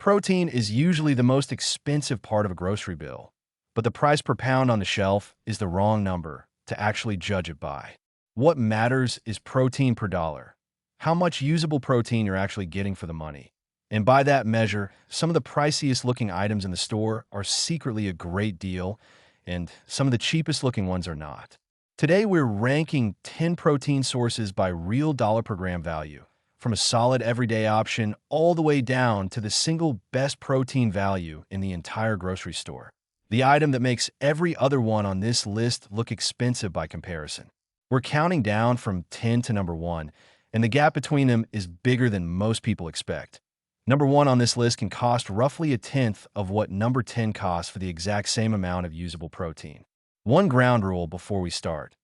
Protein is usually the most expensive part of a grocery bill, but the price per pound on the shelf is the wrong number to actually judge it by. What matters is protein per dollar, how much usable protein you're actually getting for the money. And by that measure, some of the priciest looking items in the store are secretly a great deal, and some of the cheapest looking ones are not. Today, we're ranking 10 protein sources by real dollar per gram value, from a solid everyday option all the way down to the single best protein value in the entire grocery store. The item that makes every other one on this list look expensive by comparison. We're counting down from 10 to number 1, and the gap between them is bigger than most people expect. Number 1 on this list can cost roughly a tenth of what number 10 costs for the exact same amount of usable protein. One ground rule before we start.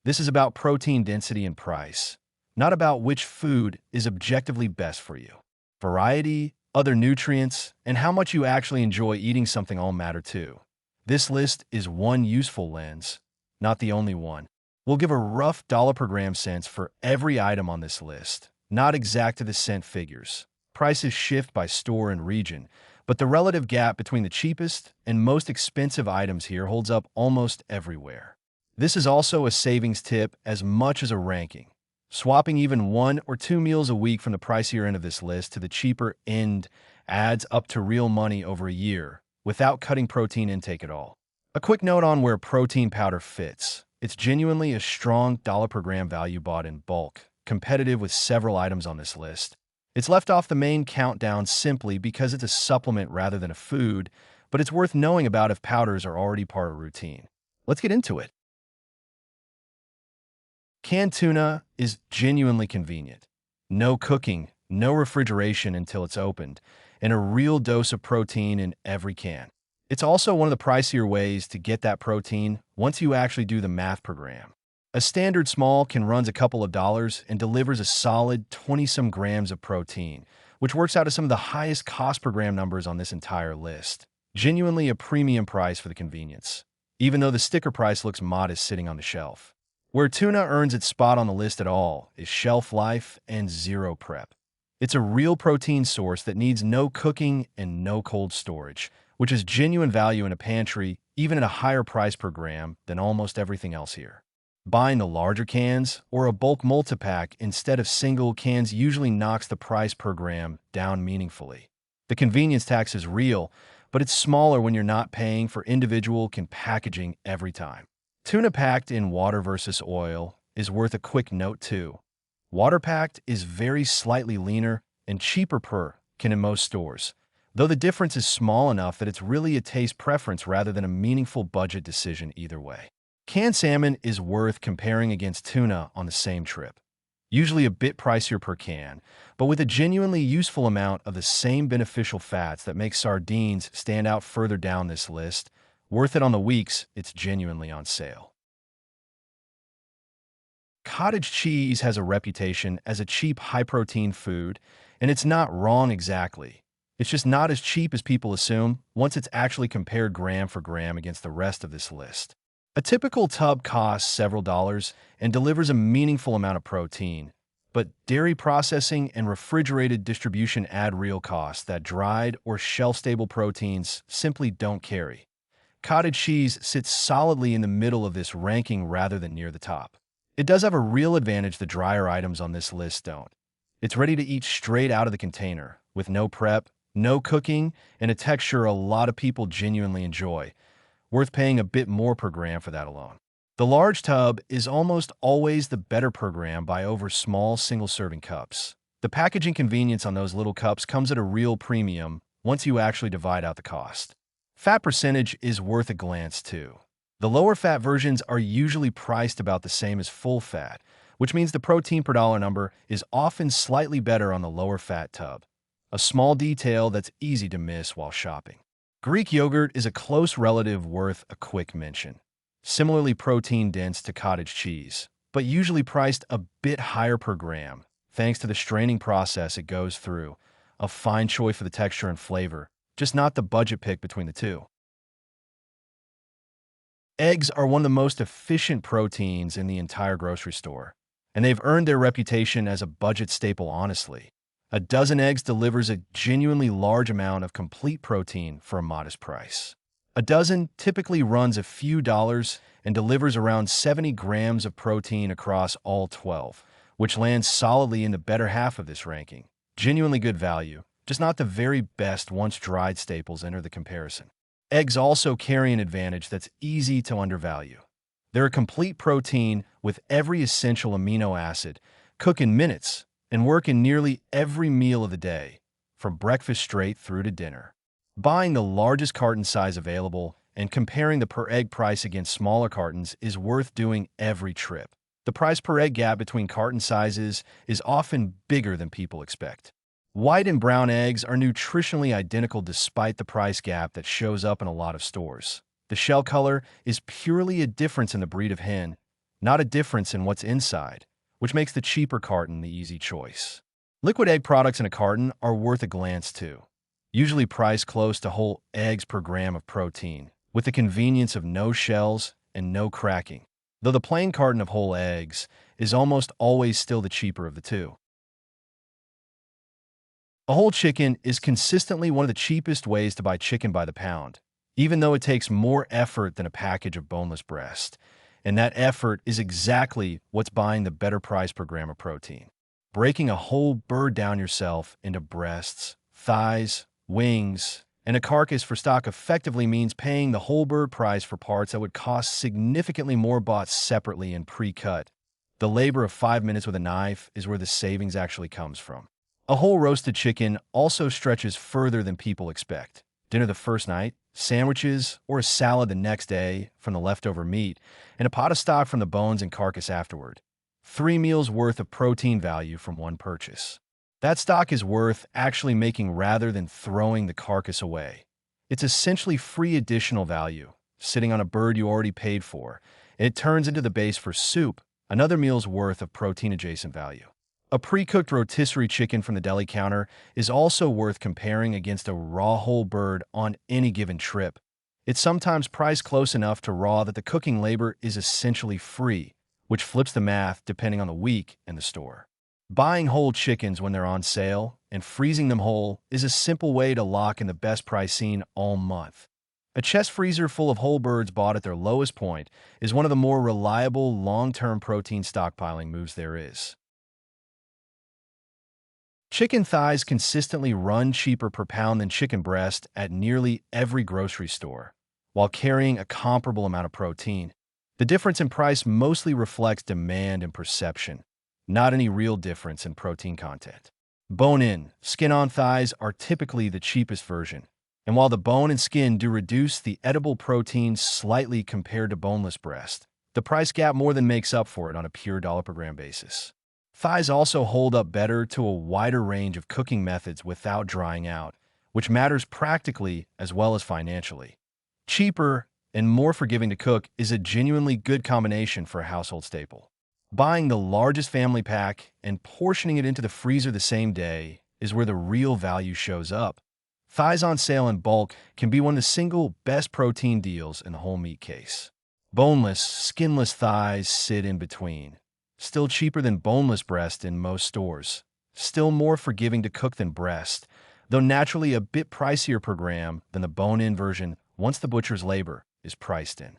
This is about protein density and price, not about which food is objectively best for you. Variety, other nutrients, and how much you actually enjoy eating something all matter too. This list is one useful lens, not the only one. We'll give a rough dollar per gram sense for every item on this list, not exact to the cent figures. Prices shift by store and region, but the relative gap between the cheapest and most expensive items here holds up almost everywhere. This is also a savings tip as much as a ranking. Swapping even 1 or 2 meals a week from the pricier end of this list to the cheaper end adds up to real money over a year without cutting protein intake at all. A quick note on where protein powder fits. It's genuinely a strong dollar per gram value bought in bulk, competitive with several items on this list. It's left off the main countdown simply because it's a supplement rather than a food, but it's worth knowing about if powders are already part of routine. Let's get into it. Canned tuna is genuinely convenient. No cooking, no refrigeration until it's opened, and a real dose of protein in every can. It's also one of the pricier ways to get that protein once you actually do the math per gram. A standard small can run a couple of dollars and delivers a solid 20-some grams of protein, which works out to some of the highest cost per gram numbers on this entire list. Genuinely a premium price for the convenience, even though the sticker price looks modest sitting on the shelf. Where tuna earns its spot on the list at all is shelf life and zero prep. It's a real protein source that needs no cooking and no cold storage, which is genuine value in a pantry, even at a higher price per gram than almost everything else here. Buying the larger cans or a bulk multi-pack instead of single cans usually knocks the price per gram down meaningfully. The convenience tax is real, but it's smaller when you're not paying for individual packaging every time. Tuna packed in water versus oil is worth a quick note too. Water packed is very slightly leaner and cheaper per can in most stores, though the difference is small enough that it's really a taste preference rather than a meaningful budget decision either way. Canned salmon is worth comparing against tuna on the same trip. Usually a bit pricier per can, but with a genuinely useful amount of the same beneficial fats that make sardines stand out further down this list, worth it on the weeks it's genuinely on sale. Cottage cheese has a reputation as a cheap, high-protein food, and it's not wrong exactly. It's just not as cheap as people assume once it's actually compared gram for gram against the rest of this list. A typical tub costs several dollars and delivers a meaningful amount of protein, but dairy processing and refrigerated distribution add real costs that dried or shelf-stable proteins simply don't carry. Cottage cheese sits solidly in the middle of this ranking rather than near the top. It does have a real advantage the drier items on this list don't. It's ready to eat straight out of the container, with no prep, no cooking, and a texture a lot of people genuinely enjoy. Worth paying a bit more per gram for that alone. The large tub is almost always the better per gram by over small single-serving cups. The packaging convenience on those little cups comes at a real premium once you actually divide out the cost. Fat percentage is worth a glance too. The lower fat versions are usually priced about the same as full fat, which means the protein per dollar number is often slightly better on the lower fat tub. A small detail that's easy to miss while shopping. Greek yogurt is a close relative worth a quick mention. Similarly protein-dense to cottage cheese, but usually priced a bit higher per gram, thanks to the straining process it goes through. A fine choice for the texture and flavor, just not the budget pick between the two. Eggs are one of the most efficient proteins in the entire grocery store, and they've earned their reputation as a budget staple honestly. A dozen eggs delivers a genuinely large amount of complete protein for a modest price. A dozen typically runs a few dollars and delivers around 70 grams of protein across all 12, which lands solidly in the better half of this ranking. Genuinely good value, just not the very best once dried staples enter the comparison. Eggs also carry an advantage that's easy to undervalue. They're a complete protein with every essential amino acid, cook in minutes, and work in nearly every meal of the day, from breakfast straight through to dinner. Buying the largest carton size available and comparing the per egg price against smaller cartons is worth doing every trip. The price per egg gap between carton sizes is often bigger than people expect. White and brown eggs are nutritionally identical despite the price gap that shows up in a lot of stores. The shell color is purely a difference in the breed of hen, not a difference in what's inside, which makes the cheaper carton the easy choice. Liquid egg products in a carton are worth a glance too, usually priced close to whole eggs per gram of protein, with the convenience of no shells and no cracking, though the plain carton of whole eggs is almost always still the cheaper of the two. A whole chicken is consistently one of the cheapest ways to buy chicken by the pound, even though it takes more effort than a package of boneless breast, and that effort is exactly what's buying the better price per gram of protein. Breaking a whole bird down yourself into breasts, thighs, wings, and a carcass for stock effectively means paying the whole bird price for parts that would cost significantly more bought separately and pre-cut. The labor of 5 minutes with a knife is where the savings actually comes from. A whole roasted chicken also stretches further than people expect. Dinner the first night, sandwiches, or a salad the next day from the leftover meat, and a pot of stock from the bones and carcass afterward. 3 meals worth of protein value from one purchase. That stock is worth actually making rather than throwing the carcass away. It's essentially free additional value, sitting on a bird you already paid for, and it turns into the base for soup, another meal's worth of protein-adjacent value. A pre-cooked rotisserie chicken from the deli counter is also worth comparing against a raw whole bird on any given trip. It's sometimes priced close enough to raw that the cooking labor is essentially free, which flips the math depending on the week and the store. Buying whole chickens when they're on sale and freezing them whole is a simple way to lock in the best price seen all month. A chest freezer full of whole birds bought at their lowest point is one of the more reliable long-term protein stockpiling moves there is. Chicken thighs consistently run cheaper per pound than chicken breast at nearly every grocery store, while carrying a comparable amount of protein. The difference in price mostly reflects demand and perception, not any real difference in protein content. Bone-in, skin-on thighs are typically the cheapest version, and while the bone and skin do reduce the edible protein slightly compared to boneless breast, the price gap more than makes up for it on a pure dollar per gram basis. Thighs also hold up better to a wider range of cooking methods without drying out, which matters practically as well as financially. Cheaper and more forgiving to cook is a genuinely good combination for a household staple. Buying the largest family pack and portioning it into the freezer the same day is where the real value shows up. Thighs on sale in bulk can be one of the single best protein deals in the whole meat case. Boneless, skinless thighs sit in between. Still cheaper than boneless breast in most stores. Still more forgiving to cook than breast, though naturally a bit pricier per gram than the bone-in version once the butcher's labor is priced in.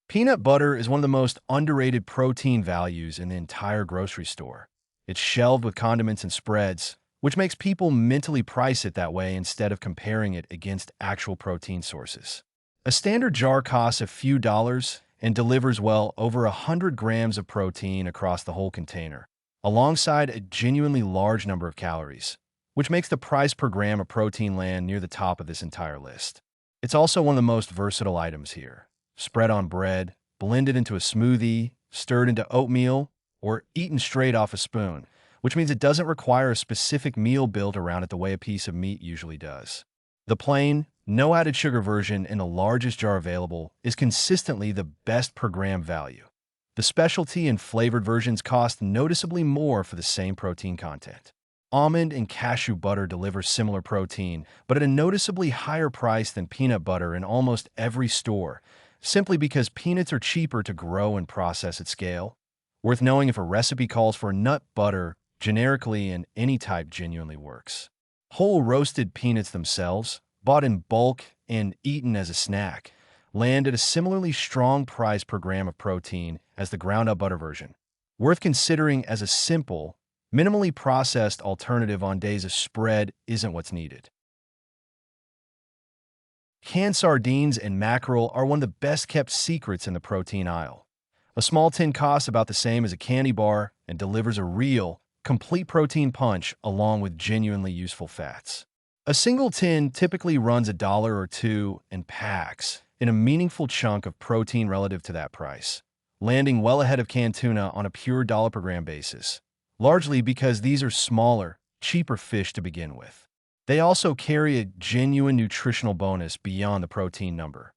Peanut butter is one of the most underrated protein values in the entire grocery store. It's shelved with condiments and spreads, which makes people mentally price it that way instead of comparing it against actual protein sources. A standard jar costs a few dollars and delivers well over 100 grams of protein across the whole container, alongside a genuinely large number of calories, which makes the price per gram of protein land near the top of this entire list. It's also one of the most versatile items here. Spread on bread, blended into a smoothie, stirred into oatmeal, or eaten straight off a spoon, which means it doesn't require a specific meal built around it the way a piece of meat usually does. The plain, no added sugar version in the largest jar available is consistently the best per gram value. The specialty and flavored versions cost noticeably more for the same protein content. Almond and cashew butter deliver similar protein, but at a noticeably higher price than peanut butter in almost every store, simply because peanuts are cheaper to grow and process at scale. Worth knowing if a recipe calls for nut butter, Generically, and any type genuinely works. Whole roasted peanuts themselves, bought in bulk and eaten as a snack, land at a similarly strong price per gram of protein as the ground-up butter version. Worth considering as a simple, minimally processed alternative on days a spread isn't what's needed. Canned sardines and mackerel are one of the best-kept secrets in the protein aisle. A small tin costs about the same as a candy bar and delivers a real, complete protein punch along with genuinely useful fats. A single tin typically runs $1 or $2 and packs in a meaningful chunk of protein relative to that price, landing well ahead of canned tuna on a pure dollar per gram basis, largely because these are smaller, cheaper fish to begin with. They also carry a genuine nutritional bonus beyond the protein number.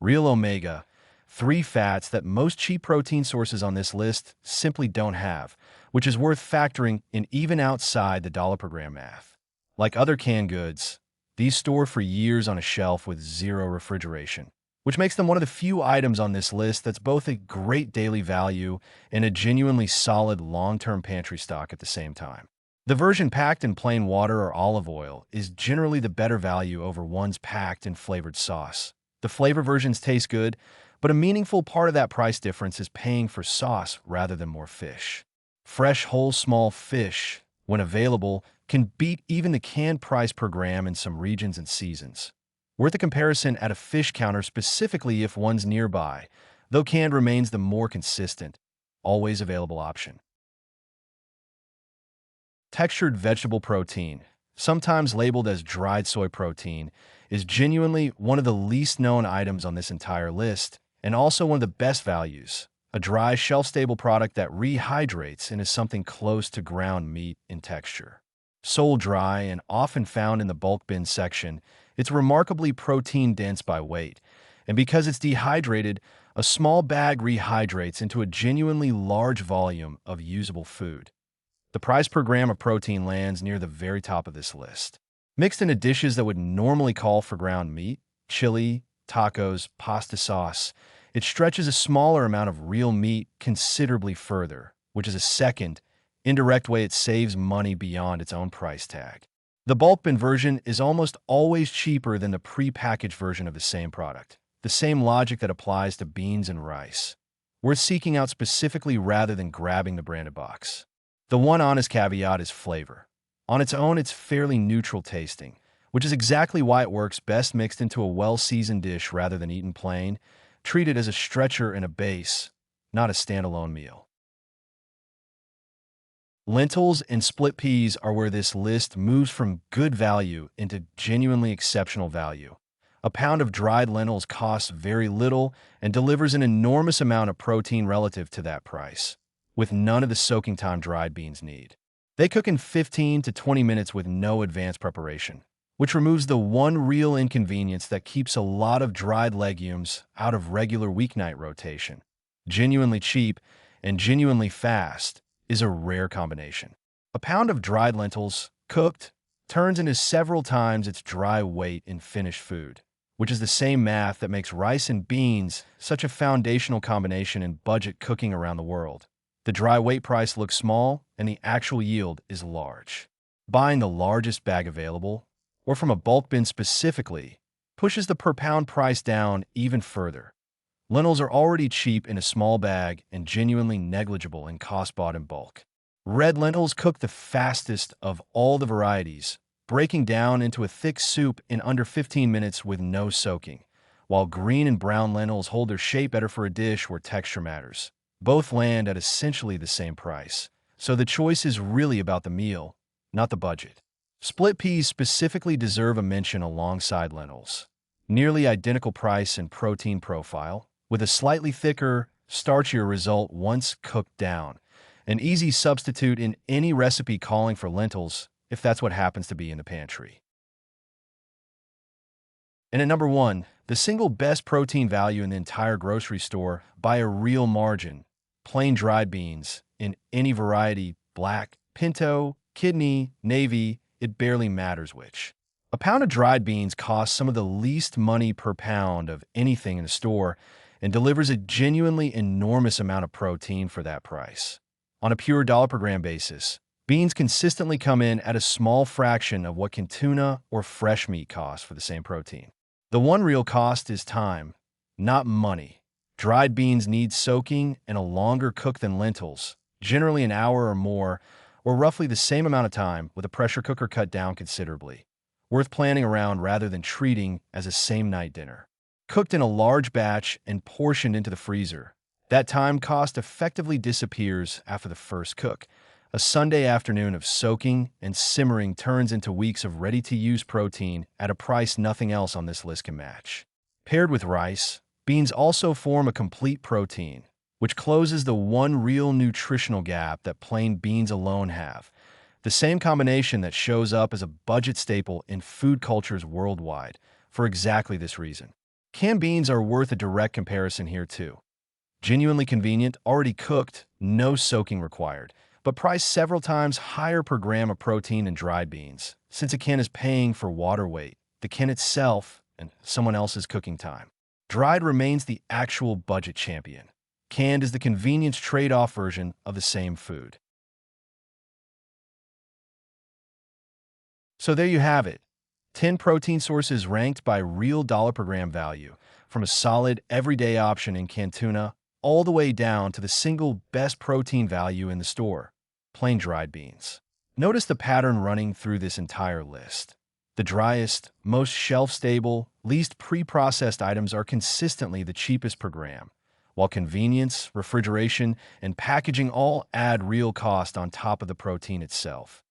Real omega-3 fats that most cheap protein sources on this list simply don't have, which is worth factoring in even outside the dollar per gram math. Like other canned goods, these store for years on a shelf with zero refrigeration, which makes them one of the few items on this list that's both a great daily value and a genuinely solid long-term pantry stock at the same time. The version packed in plain water or olive oil is generally the better value over ones packed in flavored sauce. The flavor versions taste good, but a meaningful part of that price difference is paying for sauce rather than more fish. Fresh, whole, small fish, when available, can beat even the canned price per gram in some regions and seasons. Worth a comparison at a fish counter specifically if one's nearby, though canned remains the more consistent, always available option. Textured vegetable protein, sometimes labeled as dried soy protein, is genuinely one of the least known items on this entire list, and also one of the best values. A dry, shelf-stable product that rehydrates and is something close to ground meat in texture. Sold dry and often found in the bulk bin section, it's remarkably protein-dense by weight, and because it's dehydrated, a small bag rehydrates into a genuinely large volume of usable food. The price per gram of protein lands near the very top of this list. Mixed into dishes that would normally call for ground meat, chili, tacos, pasta sauce, it stretches a smaller amount of real meat considerably further, which is a second, indirect way it saves money beyond its own price tag. The bulk bin version is almost always cheaper than the pre-packaged version of the same product. The same logic that applies to beans and rice. Worth seeking out specifically rather than grabbing the branded box. The one honest caveat is flavor. On its own, it's fairly neutral tasting, which is exactly why it works best mixed into a well-seasoned dish rather than eaten plain. Treat it as a stretcher and a base, not a standalone meal. Lentils and split peas are where this list moves from good value into genuinely exceptional value. A pound of dried lentils costs very little and delivers an enormous amount of protein relative to that price, with none of the soaking time dried beans need. They cook in 15 to 20 minutes with no advanced preparation, which removes the one real inconvenience that keeps a lot of dried legumes out of regular weeknight rotation. Genuinely cheap and genuinely fast is a rare combination. A pound of dried lentils, cooked, turns into several times its dry weight in finished food, which is the same math that makes rice and beans such a foundational combination in budget cooking around the world. The dry weight price looks small, and the actual yield is large. Buying the largest bag available, or from a bulk bin specifically, pushes the per pound price down even further. Lentils are already cheap in a small bag and genuinely negligible in cost bought in bulk. Red lentils cook the fastest of all the varieties, breaking down into a thick soup in under 15 minutes with no soaking, while green and brown lentils hold their shape better for a dish where texture matters. Both land at essentially the same price, so the choice is really about the meal, not the budget. Split peas specifically deserve a mention alongside lentils. Nearly identical price and protein profile, with a slightly thicker, starchier result once cooked down. An easy substitute in any recipe calling for lentils, if that's what happens to be in the pantry. And at number 1, the single best protein value in the entire grocery store by a real margin, plain dried beans, in any variety, black, pinto, kidney, navy, it barely matters which. A pound of dried beans costs some of the least money per pound of anything in the store and delivers a genuinely enormous amount of protein for that price. On a pure dollar per gram basis, Beans consistently come in at a small fraction of what can tuna or fresh meat cost for the same protein. The one real cost is time, not money. Dried beans need soaking and a longer cook than lentils, generally an hour or more, or roughly the same amount of time with a pressure cooker cut down considerably. Worth planning around rather than treating as a same-night dinner. Cooked in a large batch and portioned into the freezer, that time cost effectively disappears after the first cook. A Sunday afternoon of soaking and simmering turns into weeks of ready-to-use protein at a price nothing else on this list can match. Paired with rice, beans also form a complete protein, which closes the one real nutritional gap that plain beans alone have. The same combination that shows up as a budget staple in food cultures worldwide, for exactly this reason. Canned beans are worth a direct comparison here too. Genuinely convenient, already cooked, no soaking required, but priced several times higher per gram of protein than dried beans, since a can is paying for water weight, the can itself, and someone else's cooking time. Dried remains the actual budget champion. Canned is the convenience trade-off version of the same food. So there you have it. 10 protein sources ranked by real dollar per gram value, from a solid everyday option in canned tuna all the way down to the single best protein value in the store, plain dried beans. Notice the pattern running through this entire list. The driest, most shelf-stable, least pre-processed items are consistently the cheapest per gram, while convenience, refrigeration, and packaging all add real cost on top of the protein itself.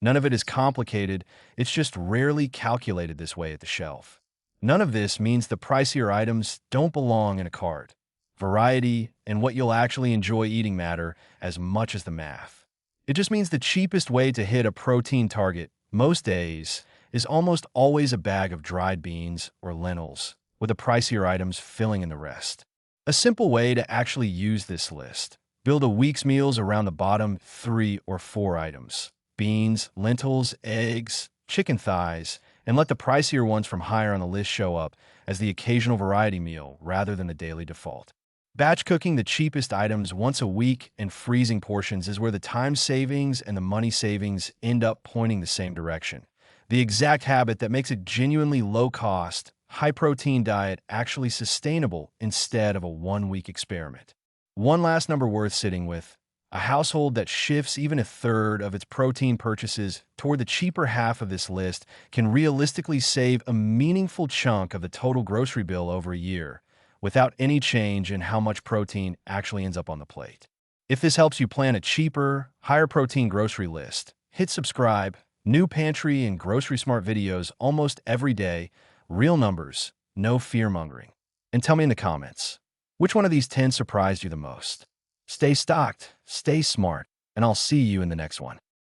None of it is complicated, it's just rarely calculated this way at the shelf. None of this means the pricier items don't belong in a cart. Variety and what you'll actually enjoy eating matter as much as the math. It just means the cheapest way to hit a protein target most days is almost always a bag of dried beans or lentils, with the pricier items filling in the rest. A simple way to actually use this list. Build a week's meals around the bottom 3 or 4 items. Beans, lentils, eggs, chicken thighs, and let the pricier ones from higher on the list show up as the occasional variety meal rather than the daily default. Batch cooking the cheapest items once a week in freezing portions is where the time savings and the money savings end up pointing the same direction. The exact habit that makes a genuinely low-cost, high-protein diet actually sustainable instead of a one-week experiment. One last number worth sitting with. A household that shifts even a third of its protein purchases toward the cheaper half of this list can realistically save a meaningful chunk of the total grocery bill over a year, without any change in how much protein actually ends up on the plate. If this helps you plan a cheaper, higher protein grocery list, hit subscribe. New pantry and grocery smart videos almost every day, real numbers, no fear-mongering. And tell me in the comments, which one of these 10 surprised you the most? Stay stocked, stay smart, and I'll see you in the next one.